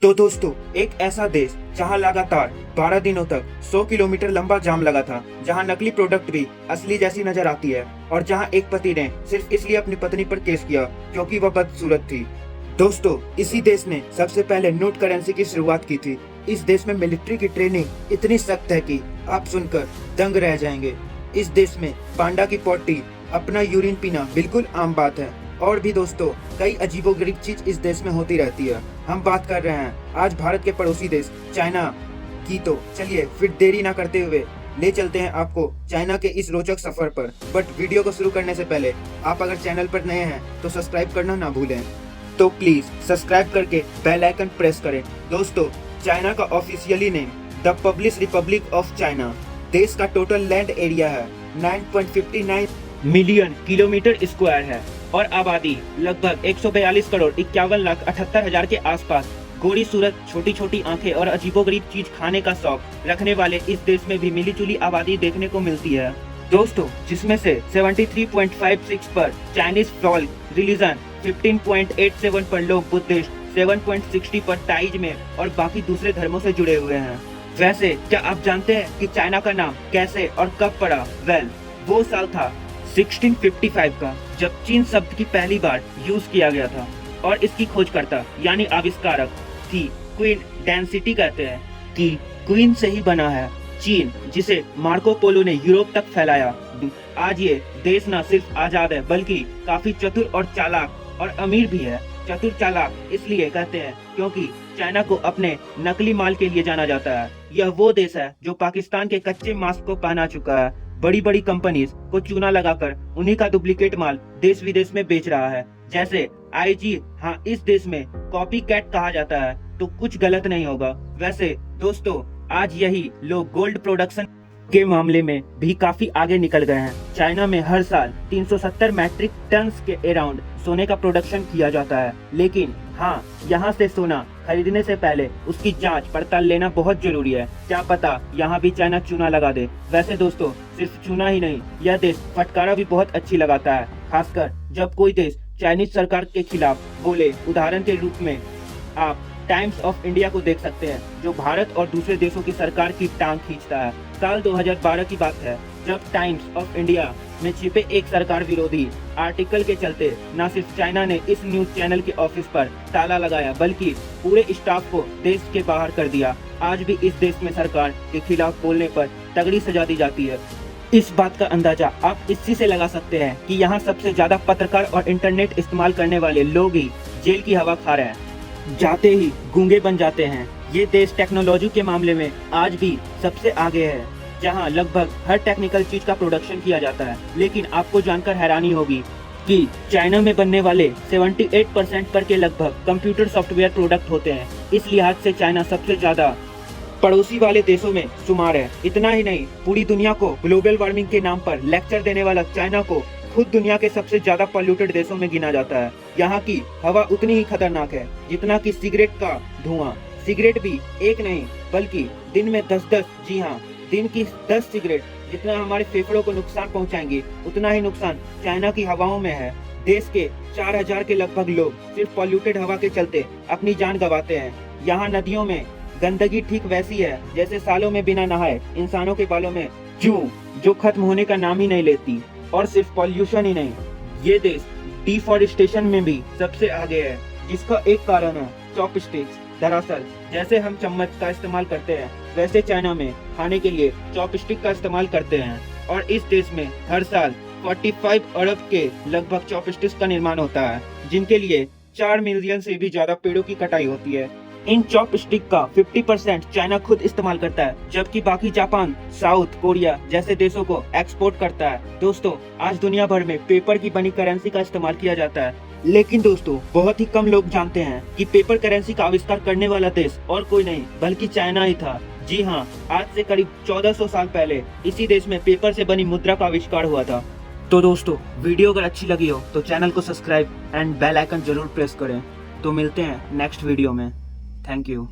तो दोस्तों, एक ऐसा देश जहां लगातार 12 दिनों तक 100 किलोमीटर लंबा जाम लगा था, जहां नकली प्रोडक्ट भी असली जैसी नजर आती है और जहां एक पति ने सिर्फ इसलिए अपनी पत्नी पर केस किया क्योंकि वह बदसूरत थी। दोस्तों, इसी देश ने सबसे पहले नोट करेंसी की शुरुआत की थी। इस देश में मिलिट्री की ट्रेनिंग इतनी सख्त है कि आप सुनकर दंग रह जाएंगे। इस देश में पांडा की पोटी अपना यूरिन पीना बिल्कुल आम बात है। और भी दोस्तों, कई अजीबोगरीब चीज इस देश में होती रहती है। हम बात कर रहे हैं आज भारत के पड़ोसी देश चाइना की। तो चलिए फिर देरी ना करते हुए ले चलते हैं आपको चाइना के इस रोचक सफर पर। बट वीडियो को शुरू करने से पहले आप अगर चैनल पर नए हैं तो सब्सक्राइब करना ना भूलें। तो प्लीज सब्सक्राइब करके बेल आइकन प्रेस करें। दोस्तों, चाइना का officially name the public Republic of China. देश का टोटल लैंड एरिया है 9.59 मिलियन किलोमीटर स्क्वायर है और आबादी लगभग 142 करोड़ 51 लाख 78 हजार के आसपास। गोरी सूरत, छोटी छोटी आंखें और अजीबोगरीब चीज खाने का शौक रखने वाले इस देश में भी मिली जुली आबादी देखने को मिलती है दोस्तों, जिसमें से 73.56 पर चाइनीज फॉल्क रिलीजन, 15.87 पर लोग बुद्धिस्ट, 7.60 पर ताइज में और बाकी दूसरे धर्मों से जुड़े हुए हैं। वैसे क्या आप जानते हैं कि चाइना का नाम कैसे और कब पड़ा? वेल, वो साल था 1655 का, जब चीन शब्द की पहली बार यूज किया गया था और इसकी खोजकर्ता यानी आविष्कारक थी क्वीन डेंसिटी। कहते हैं कि क्वीन से ही बना है चीन, जिसे मार्को पोलो ने यूरोप तक फैलाया। आज ये देश न सिर्फ आजाद है बल्कि काफी चतुर और चालाक और अमीर भी है। चतुर चालाक इसलिए कहते हैं क्योंकि चाइना को अपने नकली माल के लिए जाना जाता है। यह वो देश है जो पाकिस्तान के कच्चे मांस को पहना चुका है। बड़ी बड़ी कंपनीज को चूना लगाकर उन्हीं का डुप्लीकेट माल देश विदेश में बेच रहा है, जैसे आईजी। हाँ, इस देश में कॉपी कैट कहा जाता है, तो कुछ गलत नहीं होगा। वैसे दोस्तों, आज यही लोग गोल्ड प्रोडक्शन के मामले में भी काफी आगे निकल गए हैं। चाइना में हर साल 370 मैट्रिक टन के अराउंड सोने का प्रोडक्शन किया जाता है। लेकिन हाँ, यहाँ से सोना खरीदने से पहले उसकी जांच पड़ताल लेना बहुत जरूरी है। क्या पता यहाँ भी चाइना चूना लगा दे। वैसे दोस्तों, सिर्फ चूना ही नहीं, यह देश फटकारा भी बहुत अच्छी लगाता है, खासकर जब कोई देश चाइनीज सरकार के खिलाफ बोले। उदाहरण के रूप में आप टाइम्स ऑफ इंडिया को देख सकते हैं, जो भारत और दूसरे देशों की सरकार की टांग खींचता है। साल 2012 की बात है, जब टाइम्स ऑफ इंडिया में छिपे एक सरकार विरोधी आर्टिकल के चलते न सिर्फ चाइना ने इस न्यूज चैनल के ऑफिस पर ताला लगाया, बल्कि पूरे स्टाफ को देश के बाहर कर दिया। आज भी इस देश में सरकार के खिलाफ बोलने पर तगड़ी सजा दी जाती है। इस बात का अंदाजा आप इसी से लगा सकते हैं कि यहाँ सबसे ज्यादा पत्रकार और इंटरनेट इस्तेमाल करने वाले लोग ही जेल की हवा खा रहे हैं, जाते ही गूंगे बन जाते हैं। ये देश टेक्नोलॉजी के मामले में आज भी सबसे आगे है, जहां लगभग हर टेक्निकल चीज का प्रोडक्शन किया जाता है। लेकिन आपको जानकर हैरानी होगी कि चाइना में बनने वाले 78% पर के लगभग कंप्यूटर सॉफ्टवेयर प्रोडक्ट होते हैं। इस लिहाज से चाइना सबसे ज्यादा पड़ोसी वाले देशों में शुमार है। इतना ही नहीं, पूरी दुनिया को ग्लोबल वार्मिंग के नाम पर लेक्चर देने वाला चाइना को खुद दुनिया के सबसे ज्यादा पॉल्यूटेड देशों में गिना जाता है। यहाँ की हवा उतनी ही खतरनाक है जितना कि सिगरेट का धुआं। सिगरेट भी एक नहीं बल्कि दिन में 10-10, जी हाँ, दिन की 10 सिगरेट जितना हमारे फेफड़ों को नुकसान पहुंचाएंगे, उतना ही नुकसान चाइना की हवाओं में है। देश के 4000 के लगभग लोग सिर्फ पॉल्यूटेड हवा के चलते अपनी जान गंवाते हैं। यहाँ नदियों में गंदगी ठीक वैसी है जैसे सालों में बिना नहाए इंसानों के बालों में जूं, जो खत्म होने का नाम ही नहीं लेती। और सिर्फ पॉल्यूशन ही नहीं, ये देश डिफॉरेस्टेशन में भी सबसे आगे है, जिसका एक कारण है चॉपस्टिक्स। दरअसल जैसे हम चम्मच का इस्तेमाल करते हैं, वैसे चाइना में खाने के लिए चॉपस्टिक का इस्तेमाल करते हैं। और इस देश में हर साल 45 अरब के लगभग चॉपस्टिक्स का निर्माण होता है, जिनके लिए 4 मिलियन से भी ज्यादा पेड़ों की कटाई होती है। इन चॉपस्टिक का 50% चाइना खुद इस्तेमाल करता है, जबकि बाकी जापान, साउथ कोरिया जैसे देशों को एक्सपोर्ट करता है। दोस्तों, आज दुनिया भर में पेपर की बनी करेंसी का इस्तेमाल किया जाता है, लेकिन दोस्तों बहुत ही कम लोग जानते हैं कि पेपर करेंसी का आविष्कार करने वाला देश और कोई नहीं बल्कि चाइना ही था। जी हाँ, आज से करीब 1400 साल पहले इसी देश में पेपर से बनी मुद्रा का आविष्कार हुआ था। तो दोस्तों, वीडियो अगर अच्छी लगी हो तो चैनल को सब्सक्राइब एंड बेल आइकन जरूर प्रेस करें। तो मिलते हैं नेक्स्ट वीडियो में। Thank you.